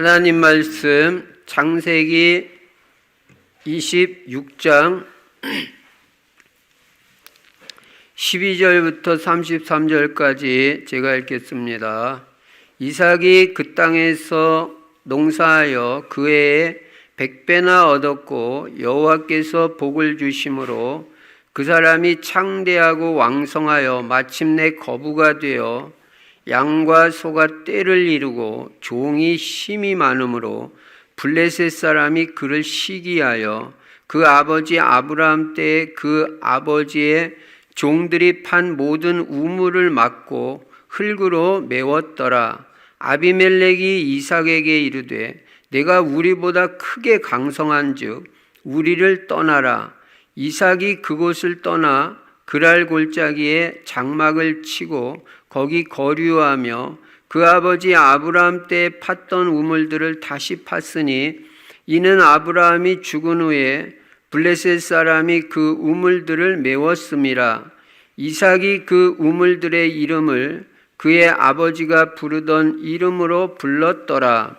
하나님 말씀 창세기 26장 12절부터 33절까지 제가 읽겠습니다. 이삭이 그 땅에서 농사하여 그 해에 100배나 얻었고 여호와께서 복을 주심으로 그 사람이 창대하고 왕성하여 마침내 거부가 되어 양과 소가 떼를 이루고 종이 힘이 많으므로 블레셋 사람이 그를 시기하여 그 아버지 아브라함 때에 그 아버지의 종들이 판 모든 우물을 막고 흙으로 메웠더라. 아비멜렉이 이삭에게 이르되 내가 우리보다 크게 강성한즉 우리를 떠나라. 이삭이 그곳을 떠나 그랄 골짜기에 장막을 치고 거기 거류하며 그 아버지 아브라함 때 팠던 우물들을 다시 팠으니 이는 아브라함이 죽은 후에 블레셋 사람이 그 우물들을 메웠음이라. 이삭이 그 우물들의 이름을 그의 아버지가 부르던 이름으로 불렀더라.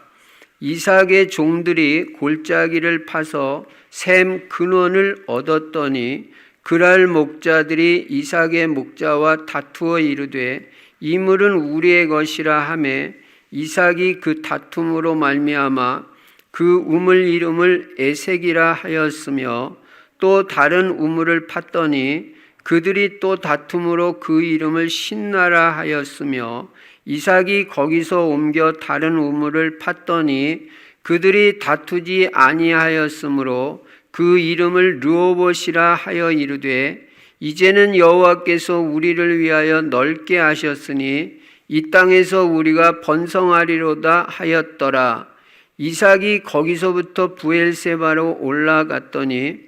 이삭의 종들이 골짜기를 파서 샘 근원을 얻었더니 그랄 목자들이 이삭의 목자와 다투어 이르되 이 물은 우리의 것이라 하매 이삭이 그 다툼으로 말미암아 그 우물 이름을 에색이라 하였으며 또 다른 우물을 팠더니 그들이 또 다툼으로 그 이름을 신나라 하였으며 이삭이 거기서 옮겨 다른 우물을 팠더니 그들이 다투지 아니하였으므로 그 이름을 르호봇이라 하여 이르되 이제는 여호와께서 우리를 위하여 넓게 하셨으니 이 땅에서 우리가 번성하리로다 하였더라. 이삭이 거기서부터 브엘세바로 올라갔더니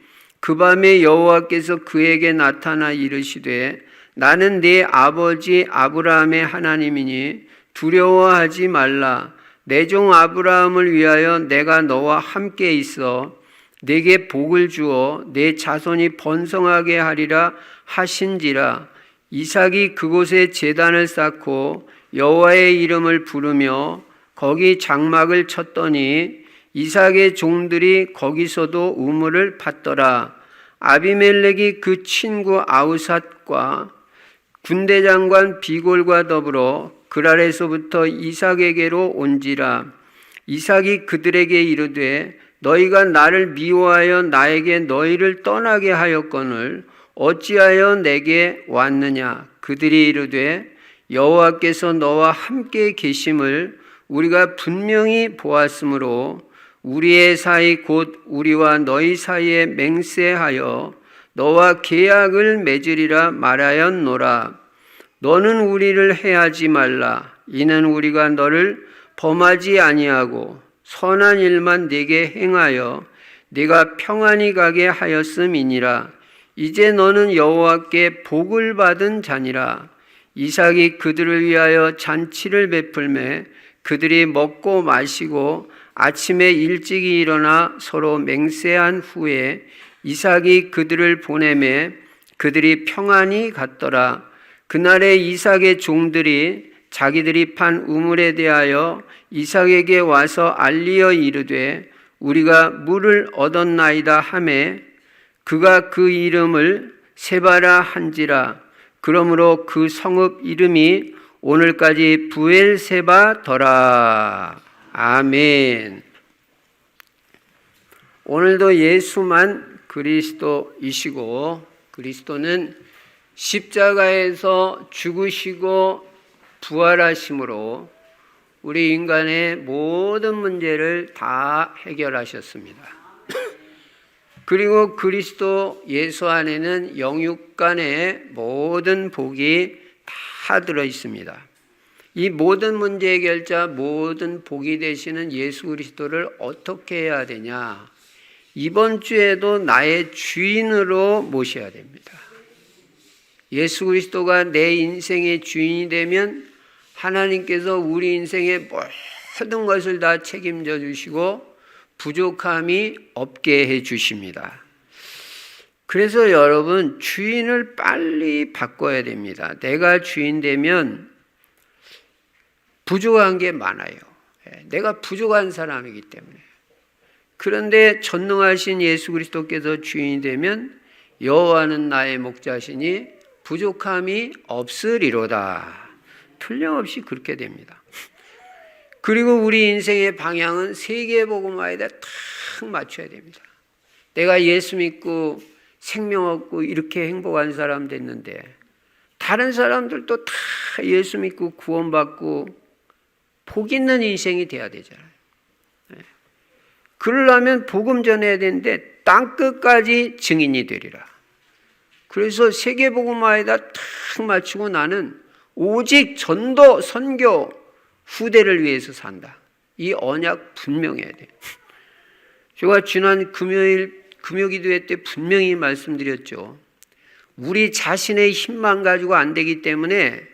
그 밤에 여호와께서 그에게 나타나 이르시되 나는 네 아버지 아브라함의 하나님이니 두려워하지 말라. 내 종 아브라함을 위하여 내가 너와 함께 있어 내게 복을 주어 내 자손이 번성하게 하리라 하신지라. 이삭이 그곳에 제단을 쌓고 여호와의 이름을 부르며 거기 장막을 쳤더니 이삭의 종들이 거기서도 우물을 팠더라. 아비멜렉이 그 친구 아우삿과 군대장관 비골과 더불어 그랄에서부터 이삭에게로 온지라. 이삭이 그들에게 이르되 너희가 나를 미워하여 나에게 너희를 떠나게 하였거늘 어찌하여 내게 왔느냐. 그들이 이르되 여호와께서 너와 함께 계심을 우리가 분명히 보았으므로 우리의 사이 곧 우리와 너희 사이에 맹세하여 너와 계약을 맺으리라 말하였노라. 너는 우리를 해하지 말라. 이는 우리가 너를 범하지 아니하고 선한 일만 네게 행하여 네가 평안히 가게 하였음이니라. 이제 너는 여호와께 복을 받은 자니라. 이삭이 그들을 위하여 잔치를 베풀매 그들이 먹고 마시고 아침에 일찍이 일어나 서로 맹세한 후에 이삭이 그들을 보내매 그들이 평안히 갔더라. 그날에 이삭의 종들이 자기들이 판 우물에 대하여 이삭에게 와서 알리어 이르되 우리가 물을 얻었나이다 하매 그가 그 이름을 세바라 한지라. 그러므로 그 성읍 이름이 오늘까지 브엘세바더라. 아멘. 오늘도 예수만 그리스도이시고 그리스도는 십자가에서 죽으시고 부활하심으로 우리 인간의 모든 문제를 다 해결하셨습니다. 그리고 그리스도 예수 안에는 영육간의 모든 복이 다 들어 있습니다. 이 모든 문제 해결자, 모든 복이 되시는 예수 그리스도를 어떻게 해야 되냐? 이번 주에도 나의 주인으로 모셔야 됩니다. 예수 그리스도가 내 인생의 주인이 되면 하나님께서 우리 인생의 모든 것을 다 책임져 주시고 부족함이 없게 해 주십니다. 그래서 여러분 주인을 빨리 바꿔야 됩니다. 내가 주인 되면 부족한 게 많아요. 내가 부족한 사람이기 때문에. 그런데 전능하신 예수 그리스도께서 주인이 되면 여호와는 나의 목자시니 부족함이 없으리로다. 틀림없이 그렇게 됩니다. 그리고 우리 인생의 방향은 세계복음화에다 탁 맞춰야 됩니다. 내가 예수 믿고 생명 얻고 이렇게 행복한 사람 됐는데 다른 사람들도 다 예수 믿고 구원받고 복 있는 인생이 돼야 되잖아요. 그러려면 복음 전해야 되는데 땅끝까지 증인이 되리라. 그래서 세계복음화에다 탁 맞추고 나는 오직 전도, 선교, 후대를 위해서 산다. 이 언약 분명해야 돼요. 제가 지난 금요기도회 때 분명히 말씀드렸죠. 우리 자신의 힘만 가지고 안 되기 때문에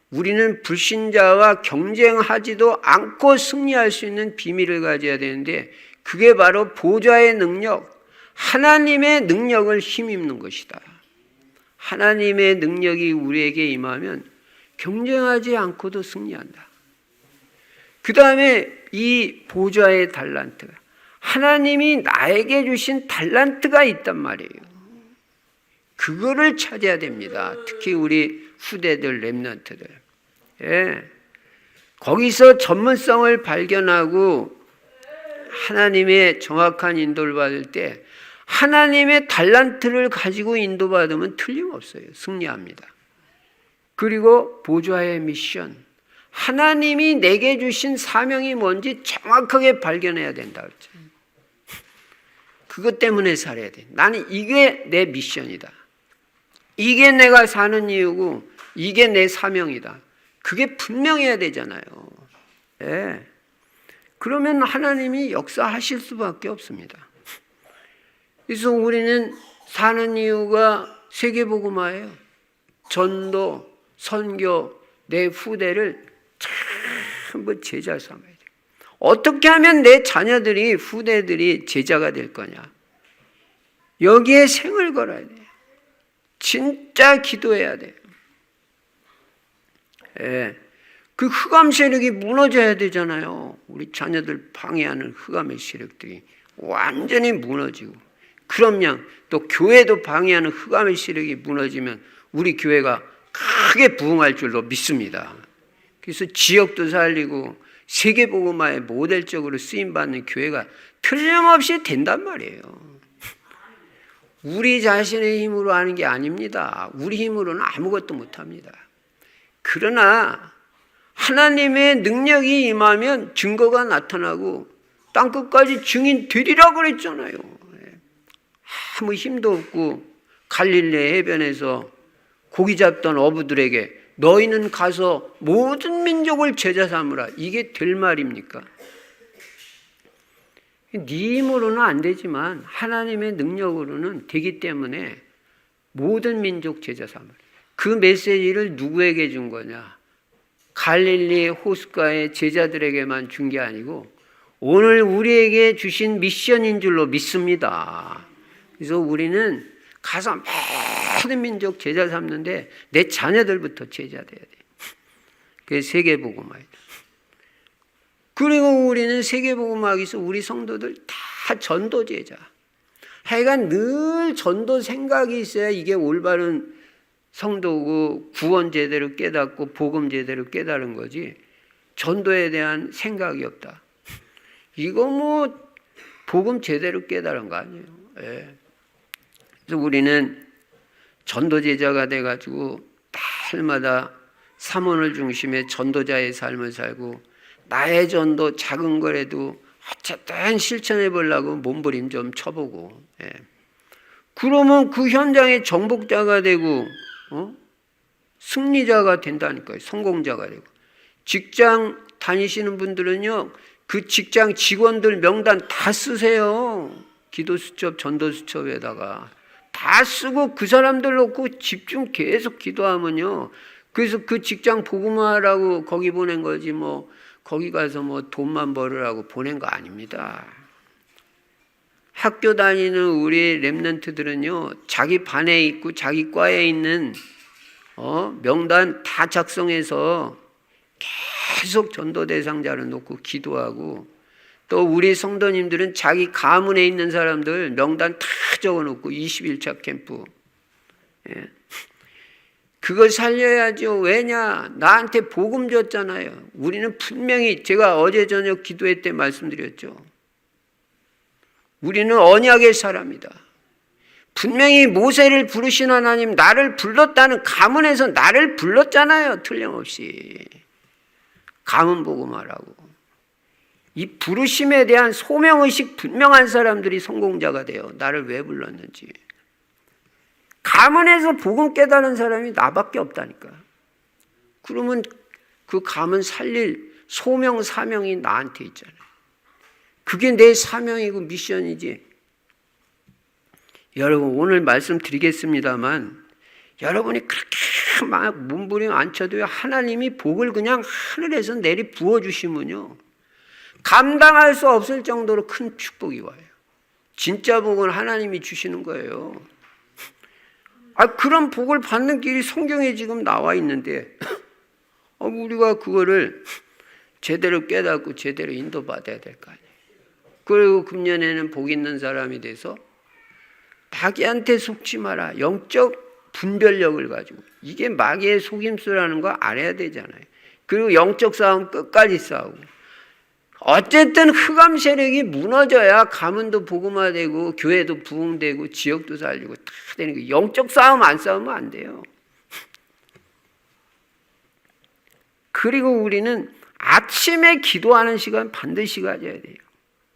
우리는 불신자와 경쟁하지도 않고 승리할 수 있는 비밀을 가져야 되는데 그게 바로 보좌의 능력, 하나님의 능력을 힘입는 것이다. 하나님의 능력이 우리에게 임하면 경쟁하지 않고도 승리한다. 그 다음에 이 보좌의 달란트, 하나님이 나에게 주신 달란트가 있단 말이에요. 그거를 찾아야 됩니다. 특히 우리 후대들, 렘넌트들. 거기서 전문성을 발견하고 하나님의 정확한 인도를 받을 때 하나님의 달란트를 가지고 인도받으면 틀림없어요. 승리합니다. 그리고 보좌의 미션, 하나님이 내게 주신 사명이 뭔지 정확하게 발견해야 된다 그랬죠. 그것 때문에 살아야 돼. 나는 이게 내 미션이다. 이게 내가 사는 이유고 이게 내 사명이다. 그게 분명해야 되잖아요. 네. 그러면 하나님이 역사하실 수밖에 없습니다. 그래서 우리는 사는 이유가 세계복음화예요. 전도, 선교, 내 후대를 전부 제자 삼아야 돼요. 어떻게 하면 내 자녀들이, 후대들이 제자가 될 거냐. 여기에 생을 걸어야 돼요. 진짜 기도해야 돼요. 그 흑암 세력이 무너져야 되잖아요. 우리 자녀들 방해하는 흑암의 세력들이 완전히 무너지고, 그럼요 또 교회도 방해하는 흑암의 세력이 무너지면 우리 교회가 크게 부흥할 줄로 믿습니다. 그래서 지역도 살리고 세계복음화의 모델적으로 쓰임받는 교회가 틀림없이 된단 말이에요. 우리 자신의 힘으로 하는 게 아닙니다. 우리 힘으로는 아무것도 못합니다. 그러나 하나님의 능력이 임하면 증거가 나타나고 땅끝까지 증인 되리라고 그랬잖아요. 아무 힘도 없고 갈릴리 해변에서 고기 잡던 어부들에게 너희는 가서 모든 민족을 제자 삼으라. 이게 될 말입니까? 네 힘으로는 안 되지만 하나님의 능력으로는 되기 때문에 모든 민족 제자 삼으라. 그 메시지를 누구에게 준 거냐? 갈릴리 호숫가의 제자들에게만 준 게 아니고 오늘 우리에게 주신 미션인 줄로 믿습니다. 그래서 우리는 가서 모든 민족 제자 삼는데 내 자녀들부터 제자 돼야 돼. 그게 세계복음화예요. 그리고 우리는 세계복음화에서 우리 성도들 다 전도 제자. 하여간 늘 전도 생각이 있어야 이게 올바른 성도고 구원 제대로 깨닫고 복음 제대로 깨달은 거지 전도에 대한 생각이 없다. 이거 뭐 복음 제대로 깨달은 거 아니에요. 그래서 우리는 전도 제자가 돼가지고 날마다 삼원을 중심에 전도자의 삶을 살고 나의 전도 작은 거라도 어쨌든 실천해 보려고 몸부림 좀 쳐보고 그러면 그 현장의 정복자가 되고 승리자가 된다니까요. 성공자가 되고. 직장 다니시는 분들은요 그 직장 직원들 명단 다 쓰세요. 기도수첩 전도수첩에다가 다 쓰고 그 사람들 놓고 집중 계속 기도하면요 그래서 그 직장 복음화라고 거기 보낸 거지 뭐 거기 가서 뭐 돈만 벌으라고 보낸 거 아닙니다. 학교 다니는 우리 렘넌트들은요 자기 반에 있고 자기 과에 있는 명단 다 작성해서 계속 전도 대상자를 놓고 기도하고, 또 우리 성도님들은 자기 가문에 있는 사람들 명단 다 적어놓고 21차 캠프, 예. 그걸 살려야죠. 왜냐? 나한테 복음 줬잖아요. 우리는 분명히, 제가 어제 저녁 기도회 때 말씀드렸죠. 우리는 언약의 사람이다. 분명히 모세를 부르신 하나님, 나를 불렀다는 가문에서 나를 불렀잖아요. 틀림없이. 가문 복음하라고. 이 부르심에 대한 소명의식 분명한 사람들이 성공자가 돼요. 나를 왜 불렀는지. 가문에서 복음 깨달은 사람이 나밖에 없다니까. 그러면 그 가문 살릴 소명, 사명이 나한테 있잖아요. 그게 내 사명이고 미션이지. 여러분, 오늘 말씀드리겠습니다만, 여러분이 그렇게 막 몸부림 안 쳐도요, 하나님이 복을 그냥 하늘에서 내리 부어주시면요, 감당할 수 없을 정도로 큰 축복이 와요. 진짜 복은 하나님이 주시는 거예요. 그런 복을 받는 길이 성경에 지금 나와 있는데, 우리가 그거를 제대로 깨닫고 제대로 인도받아야 될 거 아니에요. 그리고 금년에는 복 있는 사람이 돼서 마귀한테 속지 마라. 영적 분별력을 가지고. 이게 마귀의 속임수라는 거 알아야 되잖아요. 그리고 영적 싸움 끝까지 싸우고. 어쨌든 흑암 세력이 무너져야 가문도 복음화되고 교회도 부흥되고 지역도 살리고 다 되는 거예요. 영적 싸움 안 싸우면 안 돼요. 그리고 우리는 아침에 기도하는 시간 반드시 가져야 돼요.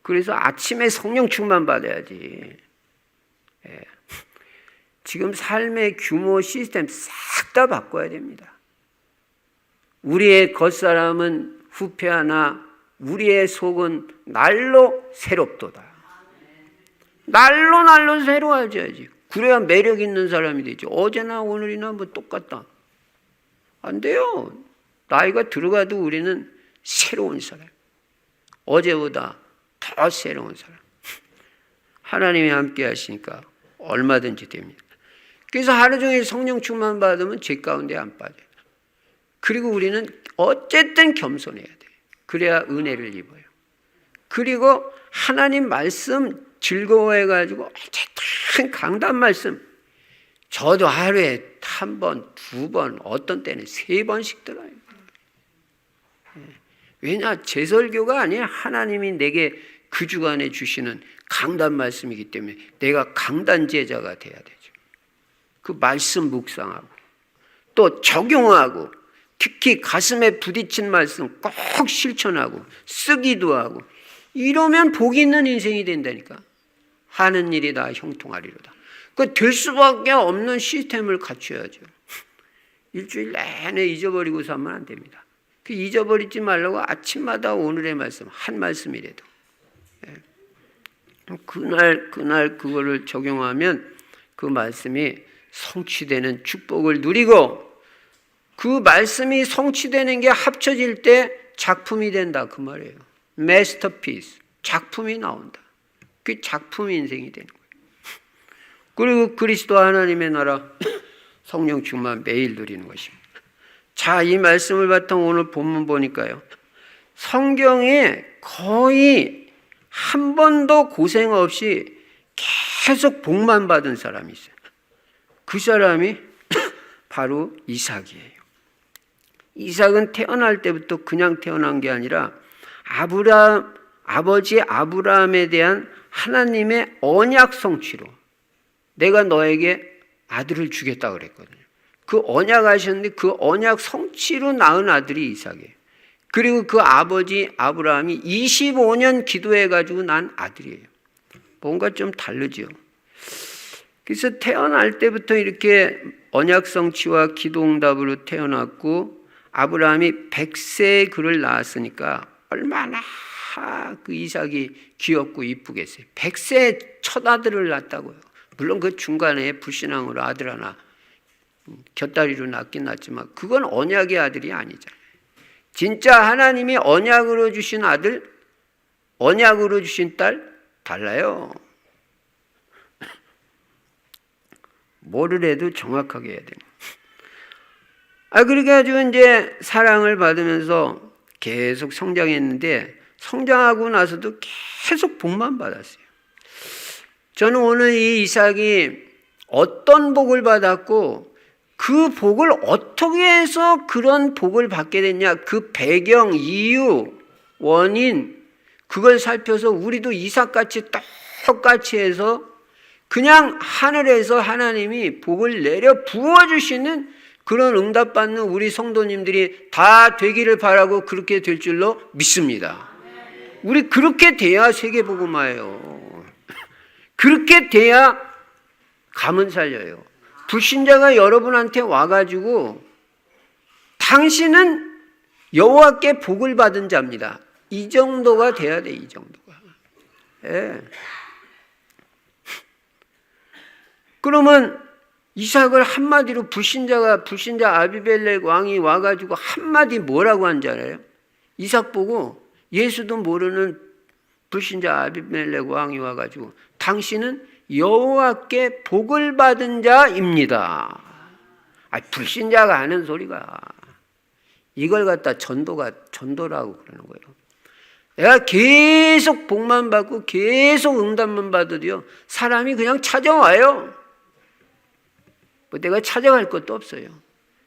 그래서 아침에 성령 충만 받아야지. 예. 지금 삶의 규모 시스템 싹 다 바꿔야 됩니다. 우리의 겉사람은 후패하나 우리의 속은 날로 새롭도다. 날로 새로워져야지. 그래야 매력 있는 사람이 되죠. 어제나 오늘이나 뭐 똑같다. 안 돼요. 나이가 들어가도 우리는 새로운 사람. 어제보다 더 새로운 사람. 하나님이 함께 하시니까 얼마든지 됩니다. 그래서 하루 종일 성령 충만 받으면 죄 가운데 안 빠져요. 그리고 우리는 어쨌든 겸손해야 돼요. 그래야 은혜를 입어요. 그리고 하나님 말씀 즐거워해가지고 어쨌든 강단 말씀, 저도 하루에 한 번, 두 번, 어떤 때는 3번씩 들어요. 왜냐? 제 설교가 아니라 하나님이 내게 그 주간에 주시는 강단 말씀이기 때문에 내가 강단 제자가 돼야 되죠. 그 말씀 묵상하고 또 적용하고, 특히 가슴에 부딪힌 말씀 꼭 실천하고 쓰기도 하고, 이러면 복이 있는 인생이 된다니까. 하는 일이 다 형통하리로다. 그 될 수밖에 없는 시스템을 갖춰야죠. 일주일 내내 잊어버리고 살면 안 됩니다. 그 잊어버리지 말라고 아침마다 오늘의 말씀 한 말씀이라도, 그날 그거를 적용하면 그 말씀이 성취되는 축복을 누리고, 그 말씀이 성취되는 게 합쳐질 때 작품이 된다 그 말이에요. 마스터피스, 작품이 나온다. 그 작품 인생이 되는 거예요. 그리고 그리스도 하나님의 나라 성령 충만 매일 누리는 것입니다. 자, 이 말씀을 바탕 오늘 본문 보니까요, 성경에 거의 한 번도 고생 없이 계속 복만 받은 사람이 있어요. 그 사람이 바로 이삭이에요. 이삭은 태어날 때부터 그냥 태어난 게 아니라 아버지 아브라함에 대한 하나님의 언약 성취로 내가 너에게 아들을 주겠다 그랬거든요. 그 언약 하셨는데 그 언약 성취로 낳은 아들이 이삭이에요. 그리고 그 아버지 아브라함이 25년 기도해가지고 난 아들이에요. 뭔가 좀 다르죠. 그래서 태어날 때부터 이렇게 언약 성취와 기도 응답으로 태어났고, 아브라함이 100세에 그를 낳았으니까 얼마나 그 이삭이 귀엽고 이쁘겠어요. 100세에 첫 아들을 낳았다고요. 물론 그 중간에 불신앙으로 아들 하나 곁다리로 낳긴 낳지만 그건 언약의 아들이 아니잖아요. 진짜 하나님이 언약으로 주신 아들, 언약으로 주신 딸 달라요. 뭐를 해도 정확하게 해야 됩니다. 그렇게 가지고 이제 사랑을 받으면서 계속 성장했는데 성장하고 나서도 계속 복만 받았어요. 저는 오늘 이 이삭이 어떤 복을 받았고 그 복을 어떻게 해서 그런 복을 받게 됐냐, 그 배경, 이유, 원인, 그걸 살펴서 우리도 이삭같이 똑같이 해서 그냥 하늘에서 하나님이 복을 내려 부어주시는 그런 응답받는 우리 성도님들이 다 되기를 바라고 그렇게 될 줄로 믿습니다. 우리 그렇게 돼야 세계복음화예요. 그렇게 돼야 감은 살려요. 불신자가 여러분한테 와가지고 당신은 여호와께 복을 받은 자입니다. 이 정도가 돼야 돼, 이 정도가. 예. 그러면 이삭을 한마디로 불신자 아비멜렉 왕이 와가지고 한마디 뭐라고 한 줄 알아요? 이삭 보고 예수도 모르는 불신자 아비멜렉 왕이 와가지고 당신은 여호와께 복을 받은 자입니다. 불신자가 하는 소리가 이걸 갖다 전도라고 그러는 거예요. 내가 계속 복만 받고 계속 응답만 받아도요, 사람이 그냥 찾아와요. 뭐 내가 찾아갈 것도 없어요.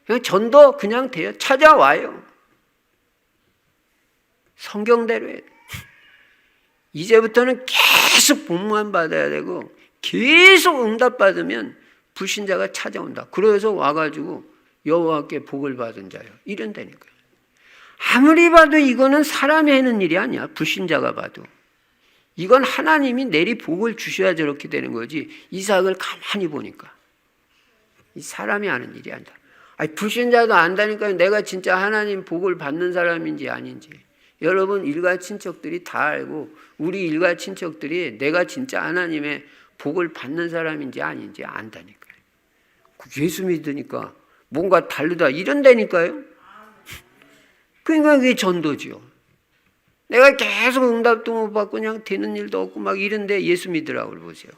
그냥 전도 그냥 돼요. 찾아와요. 성경대로 해야 돼. 이제부터는 계속 복만 받아야 되고 계속 응답 받으면 불신자가 찾아온다. 그래서 와가지고 여호와께 복을 받은 자요. 이런다니까요. 아무리 봐도 이거는 사람이 하는 일이 아니야. 불신자가 봐도. 이건 하나님이 내리 복을 주셔야 저렇게 되는 거지. 이삭을 가만히 보니까. 이 사람이 하는 일이 아니다. 불신자도 안다니까요. 내가 진짜 하나님 복을 받는 사람인지 아닌지. 여러분 일가 친척들이 다 알고 우리 일가 친척들이 내가 진짜 하나님의 복을 받는 사람인지 아닌지 안다니까요. 예수 믿으니까 뭔가 다르다 이런다니까요. 그러니까 그게 전도지요. 내가 계속 응답도 못 받고 그냥 되는 일도 없고 막 이런데 예수 믿으라고 보세요.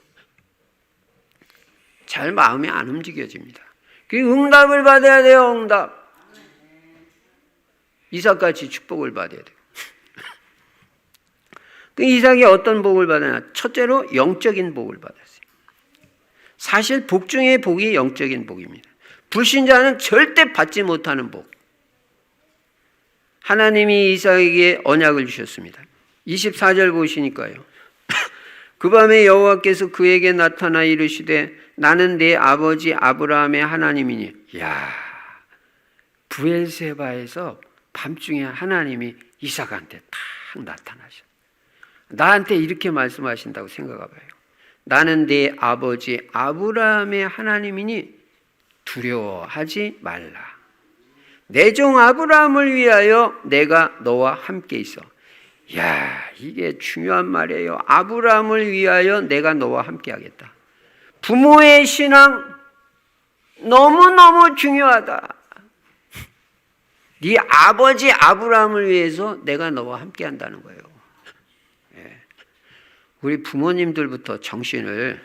잘 마음이 안 움직여집니다. 그 응답을 받아야 돼요. 응답. 이삭같이 축복을 받아야 돼요. 그 이삭이 어떤 복을 받았냐? 첫째로 영적인 복을 받았어요. 사실 복 중에 복이 영적인 복입니다. 불신자는 절대 받지 못하는 복. 하나님이 이삭에게 언약을 주셨습니다. 24절 보시니까요. 그 밤에 여호와께서 그에게 나타나 이르시되 나는 네 아버지 아브라함의 하나님이니. 야, 브엘세바에서 밤중에 하나님이 이삭한테 딱 나타나셨어요. 나한테 이렇게 말씀하신다고 생각해봐요. 나는 네 아버지 아브라함의 하나님이니 두려워하지 말라. 내 종 아브라함을 위하여 내가 너와 함께 있어. 야, 이게 중요한 말이에요. 아브라함을 위하여 내가 너와 함께 하겠다. 부모의 신앙 너무너무 중요하다. 네 아버지 아브라함을 위해서 내가 너와 함께 한다는 거예요. 우리 부모님들부터 정신을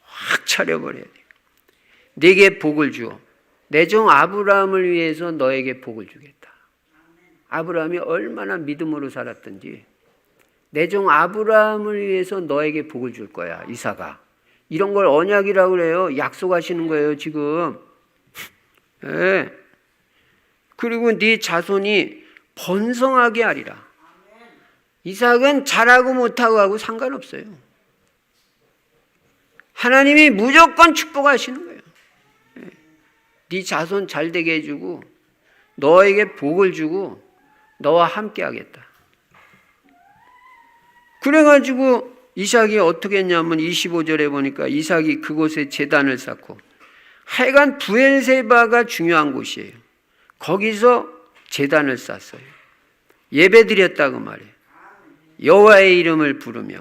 확 차려버려야 돼요. 내게 복을 주어. 내 종 아브라함을 위해서 너에게 복을 주겠다. 아브라함이 얼마나 믿음으로 살았던지 내 종 아브라함을 위해서 너에게 복을 줄 거야. 이삭아. 이런 걸 언약이라고 그래요. 약속하시는 거예요 지금. 네. 그리고 네 자손이 번성하게 하리라. 이삭은 잘하고 못하고 하고 상관없어요. 하나님이 무조건 축복하시는 거예요. 네 자손 잘 되게 해주고 너에게 복을 주고 너와 함께 하겠다. 그래가지고 이삭이 어떻게 했냐면 25절에 보니까 이삭이 그곳에 제단을 쌓고, 하여간 브엘세바가 중요한 곳이에요. 거기서 제단을 쌓았어요. 예배드렸다고 말해요. 여호와의 이름을 부르며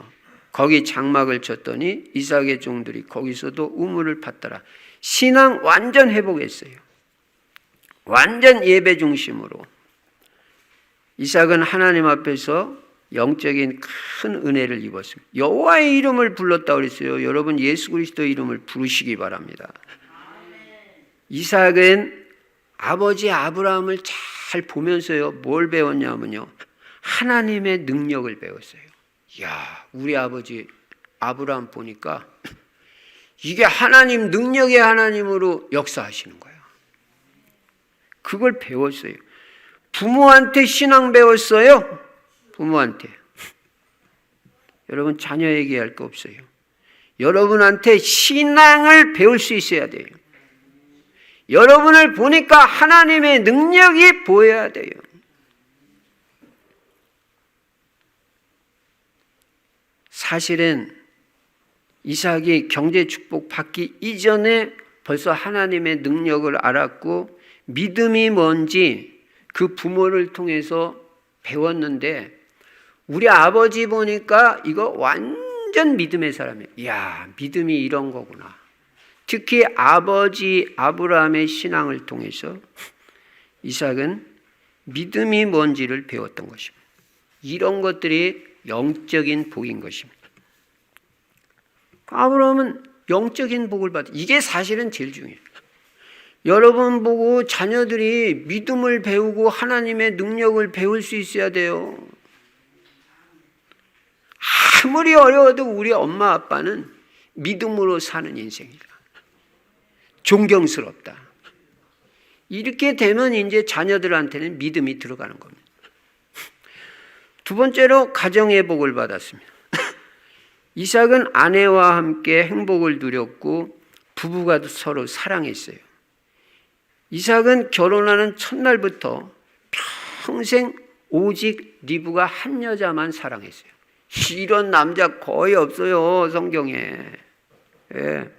거기 장막을 쳤더니 이삭의 종들이 거기서도 우물을 팠더라. 신앙 완전 회복했어요. 완전 예배 중심으로. 이삭은 하나님 앞에서 영적인 큰 은혜를 입었습니다. 여호와의 이름을 불렀다고 그랬어요. 여러분 예수 그리스도의 이름을 부르시기 바랍니다. 이삭은 아버지 아브라함을 잘 보면서요, 뭘 배웠냐면요, 하나님의 능력을 배웠어요. 이야, 우리 아버지 아브라함 보니까 이게 하나님 능력의 하나님으로 역사하시는 거예요. 그걸 배웠어요. 부모한테 신앙 배웠어요. 부모한테. 여러분 자녀 얘기할 거 없어요. 여러분한테 신앙을 배울 수 있어야 돼요. 여러분을 보니까 하나님의 능력이 보여야 돼요. 사실은 이삭이 경제 축복 받기 이전에 벌써 하나님의 능력을 알았고 믿음이 뭔지 그 부모를 통해서 배웠는데 우리 아버지 보니까 이거 완전 믿음의 사람이에요. 이야, 믿음이 이런 거구나. 특히 아버지 아브라함의 신앙을 통해서 이삭은 믿음이 뭔지를 배웠던 것입니다. 이런 것들이 영적인 복인 것입니다. 아브라함은 영적인 복을 받아. 이게 사실은 제일 중요해요. 여러분 보고 자녀들이 믿음을 배우고 하나님의 능력을 배울 수 있어야 돼요. 아무리 어려워도 우리 엄마 아빠는 믿음으로 사는 인생이다. 존경스럽다. 이렇게 되면 이제 자녀들한테는 믿음이 들어가는 겁니다. 두 번째로 가정의 복을 받았습니다. 이삭은 아내와 함께 행복을 누렸고 부부가 서로 사랑했어요. 이삭은 결혼하는 첫날부터 평생 오직 리브가 한 여자만 사랑했어요. 이런 남자 거의 없어요, 성경에. 예.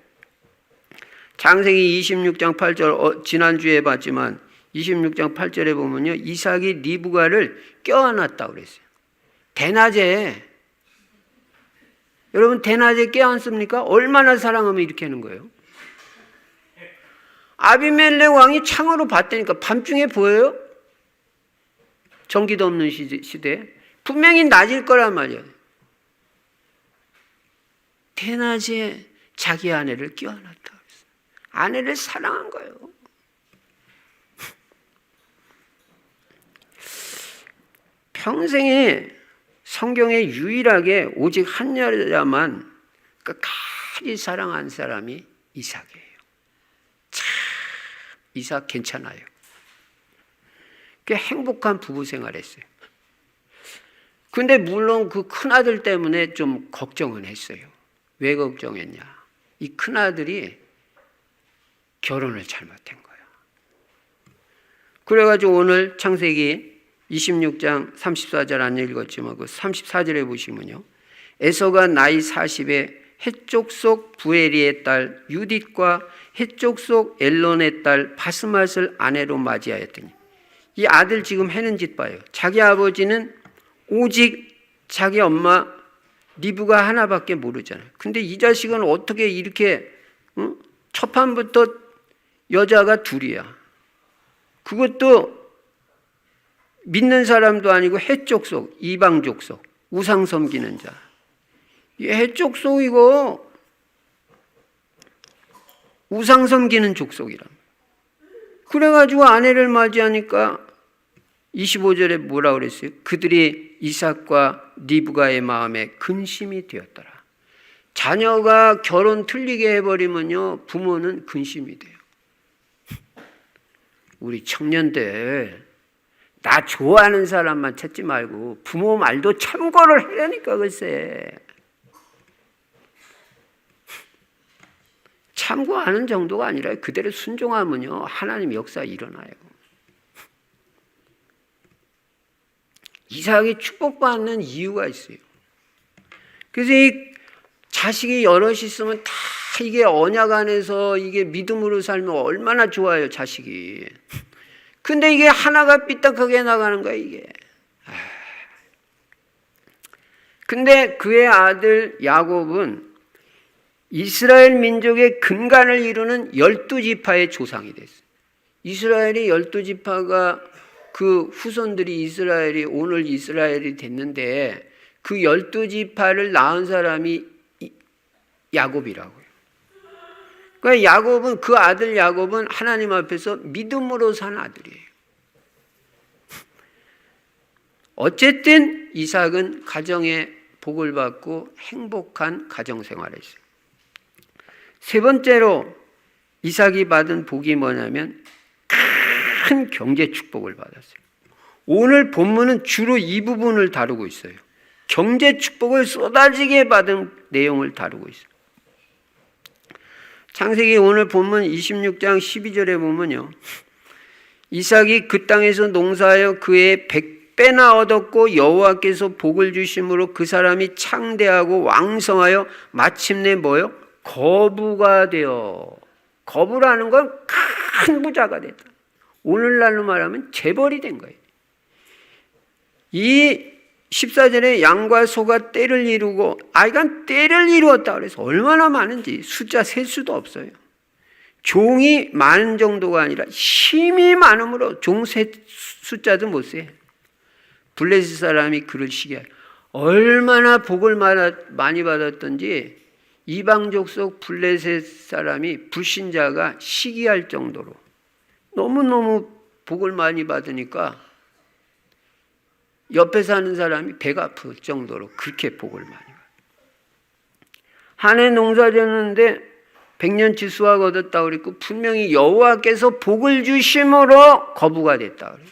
창세기 26장 8절, 지난주에 봤지만 26장 8절에 보면요, 이삭이 리브가를 껴안았다고 그랬어요. 대낮에. 여러분 대낮에 껴안습니까? 얼마나 사랑하면 이렇게 하는 거예요? 아비멜렉 왕이 창으로 봤다니까. 밤중에 보여요? 전기도 없는 시대에. 분명히 낮일 거란 말이에요. 대낮에 자기 아내를 껴안았다 그랬어요. 아내를 사랑한 거예요. 평생에 성경에 유일하게 오직 한 여자만 끝까지 사랑한 사람이 이삭이에요. 참 이삭 괜찮아요. 꽤 행복한 부부 생활했어요. 근데 물론 그 큰아들 때문에 좀 걱정은 했어요. 왜 걱정했냐? 이 큰아들이 결혼을 잘못한 거예요. 그래가지고 오늘 창세기 26장 34절 안 읽었지만 그 34절에 보시면요, 에서가 나이 40에 해쪽 속 부에리의 딸 유딧과 해쪽 속 엘론의 딸 바스맛을 아내로 맞이하였더니, 이 아들 지금 해는 짓 봐요. 자기 아버지는 오직 자기 엄마 리브가 하나밖에 모르잖아요. 근데 이 자식은 어떻게 이렇게 첫 판부터 여자가 둘이야. 그것도 믿는 사람도 아니고 해쪽 속, 이방 족속, 우상 섬기는 자. 이 해쪽 속이고 우상 섬기는 족속이라. 그래가지고 아내를 맞이하니까 25절에 뭐라 그랬어요? 그들이 이삭과 리브가의 마음에 근심이 되었더라. 자녀가 결혼 틀리게 해버리면요, 부모는 근심이 돼요. 우리 청년들, 나 좋아하는 사람만 찾지 말고 부모 말도 참고를 하려니까 글쎄. 참고하는 정도가 아니라 그대로 순종하면요, 하나님 역사 일어나요. 이삭이 축복받는 이유가 있어요. 그래서 이 자식이 여럿이 있으면 다 이게 언약 안에서 이게 믿음으로 살면 얼마나 좋아요, 자식이. 근데 이게 하나가 삐딱하게 나가는 거야, 이게. 근데 그의 아들 야곱은 이스라엘 민족의 근간을 이루는 12지파의 조상이 됐어요. 이스라엘이 12지파가 그 후손들이 이스라엘이 오늘 이스라엘이 됐는데 그 12지파를 낳은 사람이 야곱이라고요. 그러니까 야곱은, 그 아들 야곱은 하나님 앞에서 믿음으로 산 아들이에요. 어쨌든 이삭은 가정에 복을 받고 행복한 가정 생활을 했어요. 세 번째로 이삭이 받은 복이 뭐냐면 큰 경제 축복을 받았어요. 오늘 본문은 주로 이 부분을 다루고 있어요. 경제 축복을 쏟아지게 받은 내용을 다루고 있어요. 창세기 오늘 본문 26장 12절에 보면요, 이삭이 그 땅에서 농사하여 그의 100배나 얻었고 여호와께서 복을 주심으로 그 사람이 창대하고 왕성하여 마침내 뭐요? 거부가 되어. 거부라는 건 큰 부자가 됐다. 오늘날로 말하면 재벌이 된 거예요. 이 14절에 양과 소가 떼를 이루고, 이건 떼를 이루었다 그래서 얼마나 많은지 숫자 셀 수도 없어요. 종이 많은 정도가 아니라 힘이 많으므로 종 숫자도 못 세. 블레셋 사람이 그를 시기하여 얼마나 복을 많이 받았던지 이방족 속 블레셋 사람이, 불신자가 시기할 정도로 너무너무 복을 많이 받으니까 옆에 사는 사람이 배가 아플 정도로 그렇게 복을 많이 받아요. 한 해 농사 졌는데 100년치 수확 얻었다고 그랬고, 분명히 여호와께서 복을 주심으로 거부가 됐다고 그래요.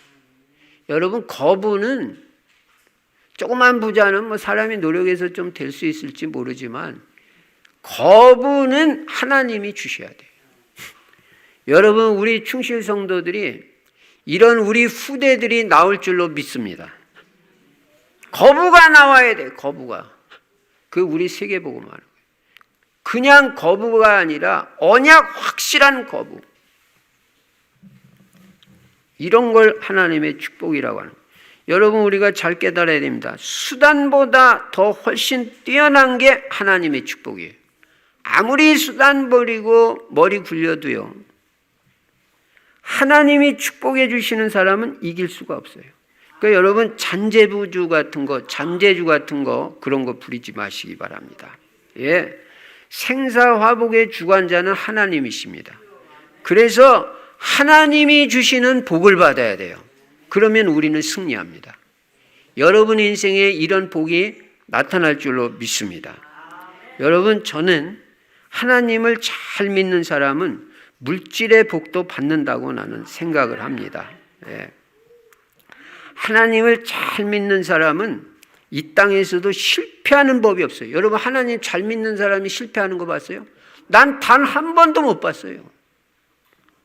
여러분, 거부는, 조그만 부자는 뭐 사람이 노력해서 좀 될 수 있을지 모르지만 거부는 하나님이 주셔야 돼요. 여러분, 우리 충실 성도들이 이런 우리 후대들이 나올 줄로 믿습니다. 거부가 나와야 돼. 거부가. 그 우리 세계복음 하는 거예요. 그냥 거부가 아니라 언약 확실한 거부. 이런 걸 하나님의 축복이라고 하는 거예요. 여러분, 우리가 잘 깨달아야 됩니다. 수단보다 더 훨씬 뛰어난 게 하나님의 축복이에요. 아무리 수단 버리고 머리 굴려도요, 하나님이 축복해 주시는 사람은 이길 수가 없어요. 그러니까 여러분, 잔재주주 같은 거 그런 거 부리지 마시기 바랍니다. 예, 생사화복의 주관자는 하나님이십니다. 그래서 하나님이 주시는 복을 받아야 돼요. 그러면 우리는 승리합니다. 여러분 인생에 이런 복이 나타날 줄로 믿습니다. 여러분, 저는 하나님을 잘 믿는 사람은 물질의 복도 받는다고 나는 생각을 합니다. 예. 하나님을 잘 믿는 사람은 이 땅에서도 실패하는 법이 없어요. 여러분, 하나님 잘 믿는 사람이 실패하는 거 봤어요? 난 단 한 번도 못 봤어요.